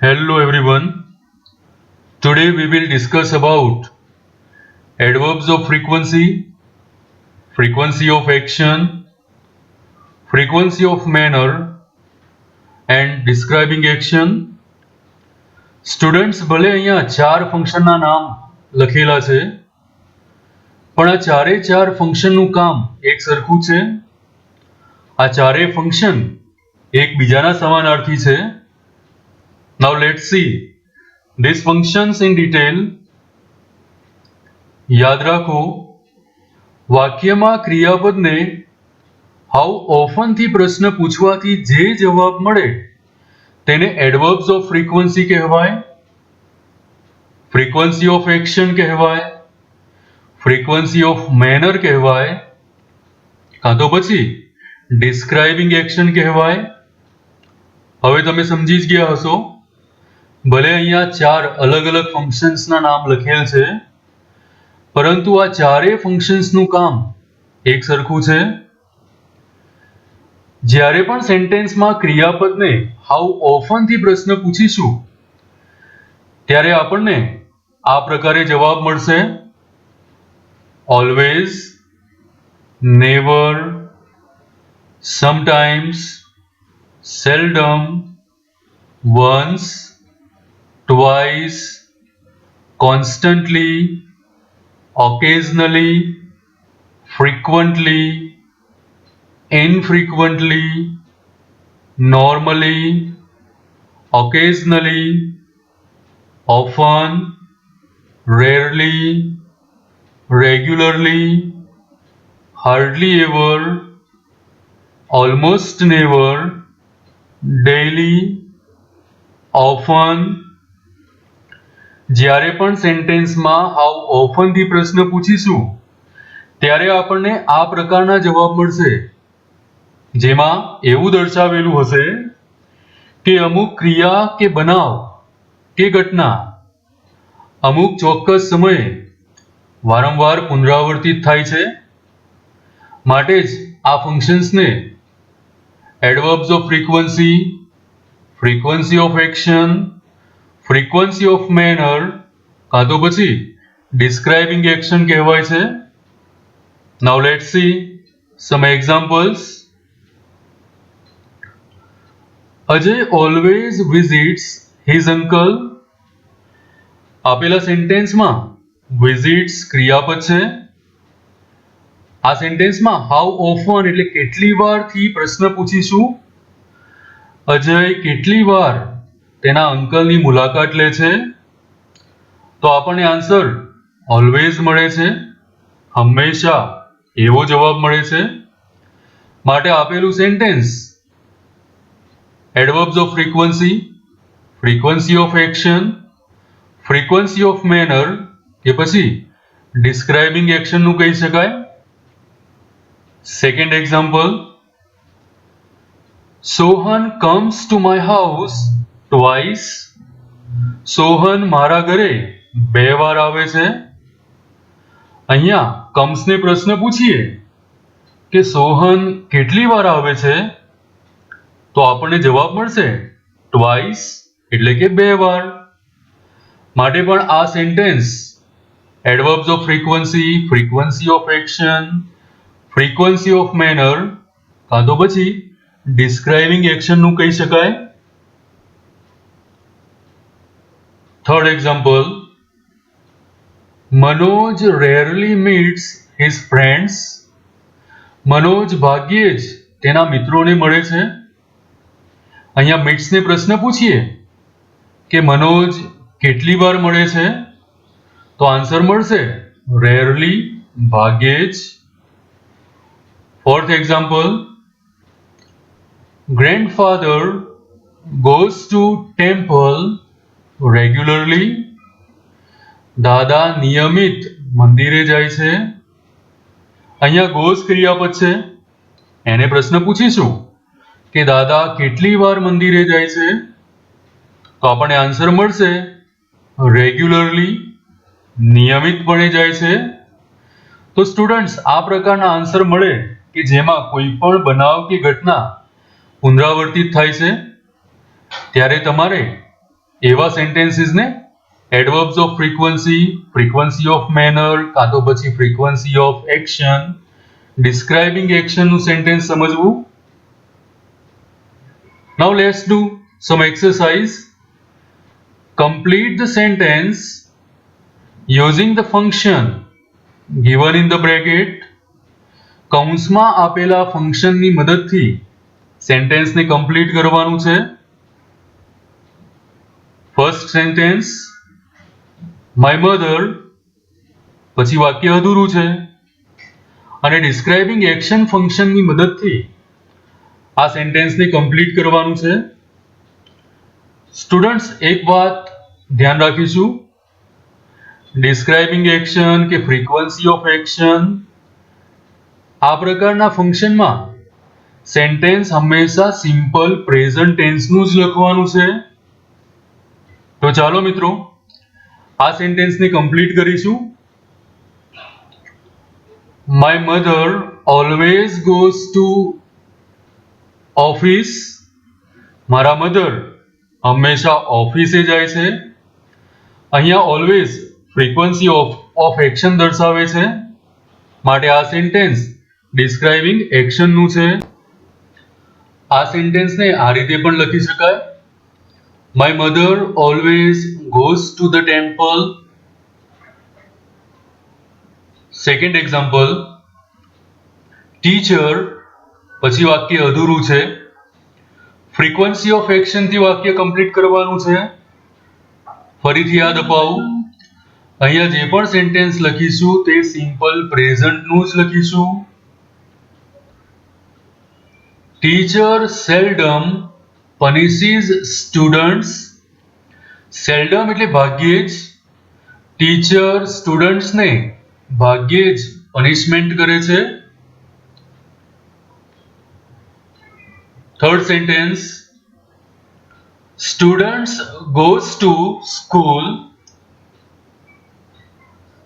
Hello everyone. Today we will discuss about adverbs of frequency, frequency of action, frequency of manner and describing action. Students ભલે અહીંયા ચાર ફંક્શનના નામ લખેલા છે પણ આ ચારે ચાર ફંક્શનનું કામ એક સરખું છે. આ ચારે ફંક્શન એકબીજાના સમાનાર્થી છે. Now let's see these functions in detail. યાદ રાખો વાક્યમાં ક્રિયાપદને હાઉ ઓફન થી પ્રશ્ન પૂછવાથી જે જવાબ મળે તેને એડવર્બ્સ ઓફ ફ્રીક્વન્સી કહેવાય, ફ્રીક્વન્સી ઓફ એક્શન કહેવાય, ફ્રીક્વન્સી ઓફ મેનર કહેવાય કાં તો પછી ડિસ્ક્રાઇબિંગ એક્શન કહેવાય. હવે તમે સમજી જ ગયા હશો. ભલે અહીંયા ચાર અલગ અલગ ફંક્શન્સના નામ લખેલ છે પરંતુ આ ચારે ફંક્શન્સનું કામ એક સરખું છે. જ્યારે પણ સેન્ટેન્સમાં ક્રિયાપદને હાઉ ઓફન થી પ્રશ્ન પૂછીશું ત્યારે આપણને આ પ્રકારે જવાબ મળશે: always, never, sometimes, seldom, once, twice, constantly, occasionally, frequently, infrequently, normally, occasionally, often, rarely, regularly, hardly ever, almost never, daily, often. જ્યારે પણ સેન્ટેન્સમાં હાઉ ઓફન થી પ્રશ્ન પૂછીશું ત્યારે આપણને આ પ્રકારના જવાબ મળશે જેમાં એવું દર્શાવેલું હશે કે અમુક ક્રિયા કે બનાવ કે ઘટના અમુક ચોક્કસ સમયે વારંવાર પુનરાવર્તિત થાય છે. માટે જ આ ફંક્શન્સને adverbs of frequency, frequency of action, frequency of manner કાં તો પછી ડિસ્ક્રાઇબિંગ એક્શન કહેવાય છે. Now let's see some examples. Ajay always visits his uncle. આપેલા સેન્ટેન્સમાં વિઝિટ્સ ક્રિયાપદ છે. આ સેન્ટેન્સમાં હાઉ ઓફન એટલે કેટલી વાર થી પ્રશ્ન પૂછીશું. અજય કેટલી વાર તેના અંકલની મુલાકાત લે છે તો આપણને આન્સર ઓલવેઝ મળે છે, હંમેશા એવો જવાબ મળે છે. માટે આપેલું sentence adverbs of frequency, frequency of action, frequency of manner કે પછી ડિસ્ક્રાઇબિંગ એક્શનનું કહી શકાય. Second example. Sohan comes to my house twice. Sohan મારા ઘરે 2 વાર આવે છે. અહીંયા કમ્સને પ્રશ્ન પૂછીએ કે સોહન કેટલી વાર આવે છે તો આપણને જવાબ મળશે ટ્વાઇસ એટલે કે 2 વાર. માટે પણ આ sentence adverbs of frequency, frequency of action, frequency of manner કાં તો પછી ડિસ્ક્રાઇબિંગ એક્શનનું કહી શકાય. Third example. Manoj rarely meets his friends. Manoj ભાગ્યે જ તેના મિત્રોને મળે છે. અહીંયા મીટ્સને પ્રશ્ન પૂછીએ કે મનોજ કેટલી વાર મળે છે તો આન્સર મળશે રેરલી, ભાગ્યે જ. Fourth example. Grandfather goes to temple regularly. દાદા નિયમિત મંદિરે જાય છે. અહીંયા goes ક્રિયાપદ છે. એને પ્રશ્ન પૂછીશું કે દાદા કેટલી વાર મંદિરે જાય છે તો આપણને આન્સર મળશે રેગ્યુલરલી, નિયમિતપણે જાય છે. તો સ્ટુડન્ટ્સ આ પ્રકારના આન્સર મળે કે જેમાં કોઈ પણ બનાવ કે ઘટના પુનરાવર્તિત થાય છે ત્યારે તમારે એવા સેન્ટેન્સીસને adverbs of frequency, frequency of manner, કાં તો પછી ફ્રીક્વન્સી ઓફ એક્શન, ડિસ્ક્રાઇબિંગ એક્શનનું સેન્ટેન્સ સમજવું. Now let's do some exercise. Complete the sentence using the function given in the bracket. કૌંસમાં આપેલા ફંક્શનની મદદથી સેન્ટેન્સને કમ્પ્લીટ કરવાનું છે. ફર્સ્ટ સેન્ટેન્સ, માય મધર, પછી વાક્ય અધૂરું છે અને ડિસ્ક્રાઇબિંગ એક્શન ફંક્શનની મદદથી આ સેન્ટેન્સને કમ્પ્લીટ કરવાનું છે. સ્ટુડન્ટ્સ, એક વાત ધ્યાન રાખીશું, ડિસ્ક્રાઇબિંગ એક્શન કે ફ્રીક્વન્સી ઓફ એક્શન આ પ્રકારના ફંક્શનમાં સેન્ટેન્સ હંમેશા સિમ્પલ પ્રેઝન્ટ ટેન્સનું જ લખવાનું છે. તો ચાલો મિત્રો આ સેન્ટેન્સને કમ્પ્લીટ કરીશું. My mother always goes to office. મારા મધર હંમેશા ઓફિસે જાય છે. અહીંયા ઓલવેઝ ફ્રીક્વન્સી ઓફ એક્શન દર્શાવે છે, માટે આ સેન્ટેન્સ ડિસ્ક્રાઇબિંગ એક્શનનું છે. આ સેન્ટેન્સને આ રીતે પણ લખી શકાય, my mother always goes to the temple. Second example, teacher, પછી વાક્ય અધૂરું છે, ફ્રીક્વન્સી ઓફ એક્શનથી વાક્ય કમ્પ્લીટ કરવાનું છે. ફરીથી યાદ અપાવું, અહીંયા જે પણ સેન્ટેન્સ લખીશું તે સિમ્પલ પ્રેઝન્ટનું જ લખીશું. Teacher seldom punishes students. Seldom એટલે ભાગ્યે જ. ટીચર સ્ટુડન્ટ્સને ભાગ્યે જ પનિશમેન્ટ કરે છે. Third sentence, students goes to school.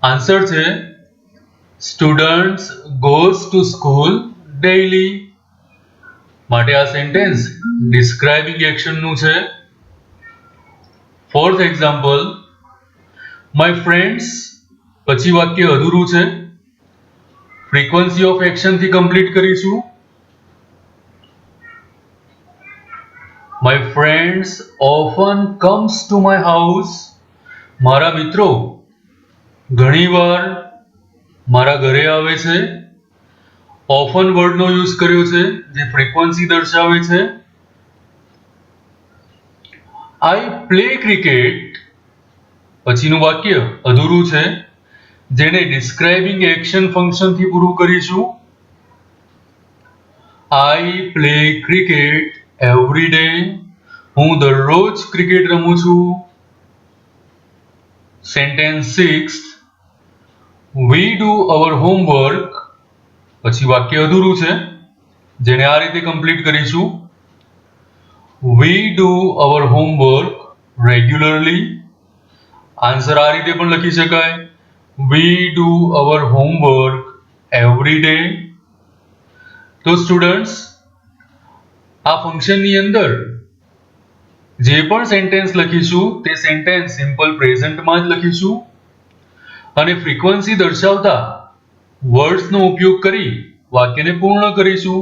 Answer છે students goes to school daily, માટે આ સેન્ટેન્સ ડિસ્ક્રાઇબિંગ એક્શનનું છે. ફોર્થ એક્ઝામ્પલ, માય ફ્રેન્ડ્સ, પછી વાક્ય અધૂરું છે, ફ્રીક્વન્સી ઓફ એક્શનથી કમ્પ્લીટ કરીશું. My friends often comes to my house. મારા મિત્રો ઘણીવાર મારા ઘરે આવે છે. ઓફન વર્ડનો યુઝ કર્યો છે જે ફ્રીક્વન્સી દર્શાવે છે. આઈ પ્લે ક્રિકેટ, પછીનું વાક્ય અધૂરું છે જેને ડિસ્ક્રાઇબિંગ એક્શન ફંક્શનથી પૂરું કરીશું. I play cricket every day. હું દરરોજ ક્રિકેટ રમું છું. Sentence 6, we do our homework, પછી વાક્ય અધૂરું છે જેને આ રીતે કમ્પ્લીટ કરીશું. We do our homework regularly. Answer આ રીતે પણ લખી શકાય, we do our homework every day. તો સ્ટુડન્ટ્સ, આ ફંક્શનની અંદર જે પણ સેન્ટેન્સ લખીશું તે સેન્ટેન્સ સિમ્પલ પ્રેઝન્ટમાં જ લખીશું અને ફ્રીક્વન્સી દર્શાવતા વર્ડ્સનો ઉપયોગ કરી વાક્યને પૂર્ણ કરીશું.